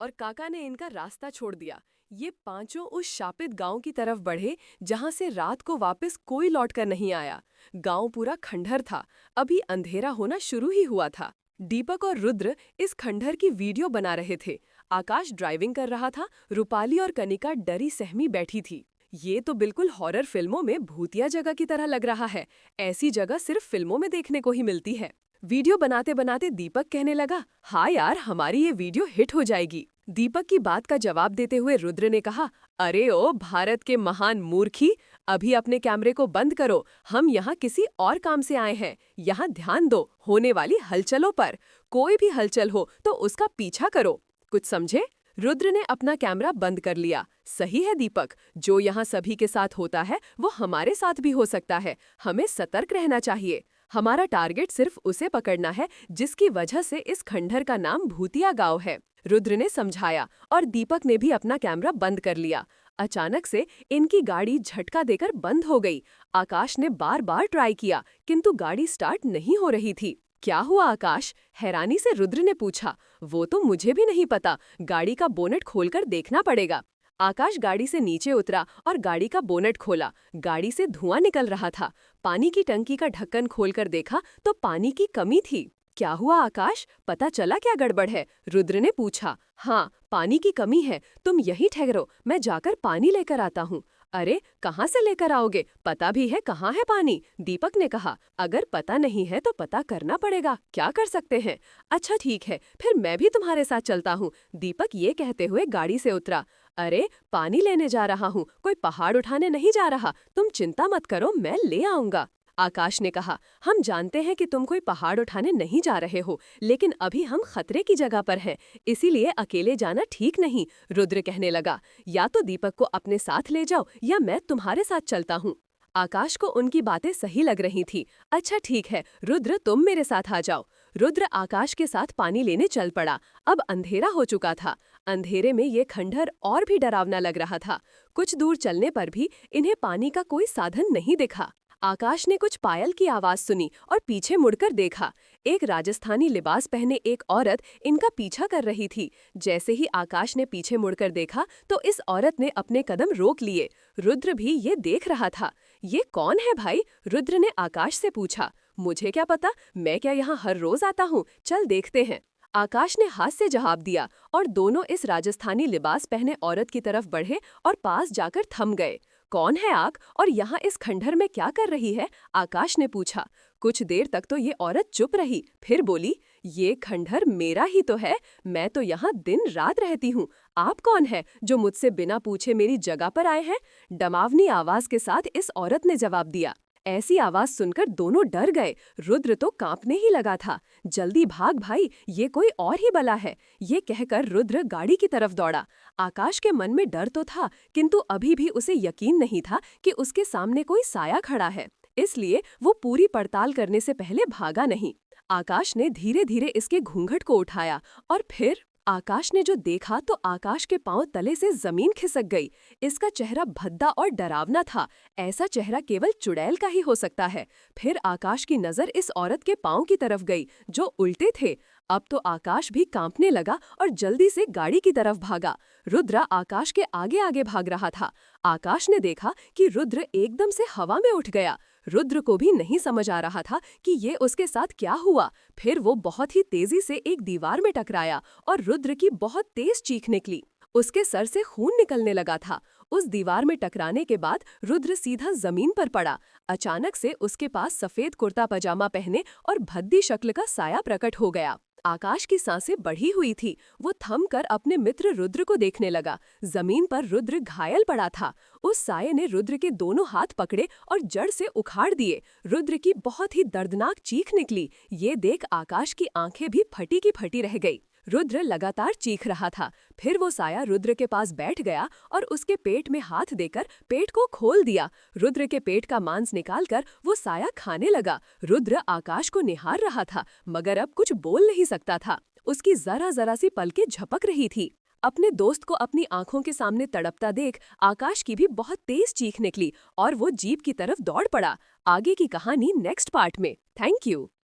और काका ने इनका रास्ता छोड़ दिया। ये पांचों उस शापित गांव की तरफ बढ़े जहां से रात को वापस कोई लौटकर नहीं आया। गांव पूरा खंडहर था, अभी अंधेरा होना शुरू ही हुआ था। दीपक और रुद्र इस खंडहर की वीडियो बना रहे थे। आकाश ड्राइविंग कर रहा था, रूपाली और कनिका डरी सहमी बैठी थी। ये तो बिल्कुल हॉरर फिल्मों में भूतिया जगह की तरह लग रहा है। ऐसी जगह सिर्फ फिल्मों में देखने को ही मिलती है। वीडियो बनाते बनाते दीपक कहने लगा, हाँ यार, हमारी ये वीडियो हिट हो जाएगी। दीपक की बात का जवाब देते हुए रुद्र ने कहा, अरे ओ भारत के महान मूर्खी, अभी अपने कैमरे को बंद करो। हम यहाँ किसी और काम से आए हैं। यहाँ ध्यान दो होने वाली हलचलों पर। कोई भी हलचल हो तो उसका पीछा करो। कुछ समझे? रुद्र ने अपना कैमरा बंद कर लिया। सही है दीपक, जो यहाँ सभी के साथ होता है वो हमारे साथ भी हो सकता है। हमें सतर्क रहना चाहिए। हमारा टारगेट सिर्फ उसे पकड़ना है जिसकी वजह से इस खंडहर का नाम भूतिया गांव है। रुद्र ने समझाया और दीपक ने भी अपना कैमरा बंद कर लिया। अचानक से इनकी गाड़ी झटका देकर बंद हो गई। आकाश ने बार बार ट्राई किया किंतु गाड़ी स्टार्ट नहीं हो रही थी। क्या हुआ आकाश? हैरानी से रुद्र ने पूछा। वो तो मुझे भी नहीं पता, गाड़ी का बोनेट खोलकर देखना पड़ेगा। आकाश गाड़ी से नीचे उतरा और गाड़ी का बोनेट खोला। गाड़ी से धुआं निकल रहा था। पानी की टंकी का ढक्कन खोलकर देखा तो पानी की कमी थी। क्या हुआ आकाश, पता चला क्या गड़बड़ है? रुद्र ने पूछा। हाँ, पानी की कमी है, तुम यहीं ठहरो, मैं जाकर पानी लेकर आता हूँ। अरे कहाँ से लेकर आओगे? पता भी है कहाँ है पानी? दीपक ने कहा। अगर पता नहीं है तो पता करना पड़ेगा, क्या कर सकते हैं? अच्छा ठीक है, फिर मैं भी तुम्हारे साथ चलता हूँ। दीपक ये कहते हुए गाड़ी से उतरा। अरे पानी लेने जा रहा हूँ, कोई पहाड़ उठाने नहीं जा रहा। तुम चिंता मत करो, मैं ले आऊंगा। आकाश ने कहा, हम जानते हैं कि तुम कोई पहाड़ उठाने नहीं जा रहे हो, लेकिन अभी हम खतरे की जगह पर हैं, इसीलिए अकेले जाना ठीक नहीं। रुद्र कहने लगा, या तो दीपक को अपने साथ ले जाओ या मैं तुम्हारे साथ चलता हूँ। आकाश को उनकी बातें सही लग रही थी। अच्छा ठीक है रुद्र, तुम मेरे साथ आ जाओ। रुद्र आकाश के साथ पानी लेने चल पड़ा। अब अंधेरा हो चुका था। अंधेरे में ये खंडहर और भी डरावना लग रहा था। कुछ दूर चलने पर भी इन्हें पानी का कोई साधन नहीं दिखा। आकाश ने कुछ पायल की आवाज सुनी और पीछे मुड़कर देखा। एक राजस्थानी लिबास पहने एक औरत इनका पीछा कर रही थी। जैसे ही आकाश ने पीछे मुड़कर देखा तो इस औरत ने अपने कदम रोक लिए। रुद्र भी ये देख रहा था। ये कौन है भाई? रुद्र ने आकाश से पूछा। मुझे क्या पता, मैं क्या यहाँ हर रोज आता हूँ, चल देखते हैं। आकाश ने हाथ से जवाब दिया और दोनों इस राजस्थानी लिबास पहने औरत की तरफ बढ़े और पास जाकर थम गए। कौन है आग और यहाँ इस खंडहर में क्या कर रही है? आकाश ने पूछा। कुछ देर तक तो ये औरत चुप रही, फिर बोली, ये खंडहर मेरा ही तो है, मैं तो यहाँ दिन रात रहती हूँ। आप कौन है जो मुझसे बिना पूछे मेरी जगह पर आए हैं? डरावनी आवाज के साथ इस औरत ने जवाब दिया। ऐसी आवाज सुनकर दोनों डर गए। रुद्र तो कांपने ही लगा था। जल्दी भाग भाई, ये कोई और ही बला है। ये कहकर रुद्र गाड़ी की तरफ दौड़ा। आकाश के मन में डर तो था, किंतु अभी भी उसे यकीन नहीं था कि उसके सामने कोई साया खड़ा है, इसलिए वो पूरी पड़ताल करने से पहले भागा नहीं। आकाश ने धीरे धीरे इसके घूंघट को उठाया और फिर आकाश ने जो देखा तो आकाश के पांव तले से जमीन खिसक गई। इसका चेहरा भद्दा और डरावना था। ऐसा चेहरा केवल चुड़ैल का ही हो सकता है। फिर आकाश की नजर इस औरत के पांव की तरफ गई जो उल्टे थे। अब तो आकाश भी कांपने लगा और जल्दी से गाड़ी की तरफ भागा। रुद्र आकाश के आगे आगे भाग रहा था। आकाश ने देखा कि रुद्र एकदम से हवा में उठ गया। रुद्र को भी नहीं समझ आ रहा था कि ये उसके साथ क्या हुआ। फिर वो बहुत ही तेजी से एक दीवार में टकराया और रुद्र की बहुत तेज चीख निकली। उसके सर से खून निकलने लगा था। उस दीवार में टकराने के बाद रुद्र सीधा जमीन पर पड़ा। अचानक से उसके पास सफेद कुर्ता पजामा पहने और भद्दी शक्ल का साया प्रकट हो गया। आकाश की सांसें बढ़ी हुई थी। वो थमकर अपने मित्र रुद्र को देखने लगा। जमीन पर रुद्र घायल पड़ा था। उस साये ने रुद्र के दोनों हाथ पकड़े और जड़ से उखाड़ दिए। रुद्र की बहुत ही दर्दनाक चीख निकली। ये देख आकाश की आंखें भी फटी की फटी रह गई। रुद्र लगातार चीख रहा था। फिर वो साया रुद्र के पास बैठ गया और उसके पेट में हाथ देकर पेट को खोल दिया। रुद्र के पेट का मांस निकालकर वो साया खाने लगा। रुद्र आकाश को निहार रहा था मगर अब कुछ बोल नहीं सकता था। उसकी जरा जरा सी पलकें झपक रही थी। अपने दोस्त को अपनी आंखों के सामने तड़पता देख आकाश की भी बहुत तेज चीख निकली और वो जीप की तरफ दौड़ पड़ा। आगे की कहानी नेक्स्ट पार्ट में। Thank you.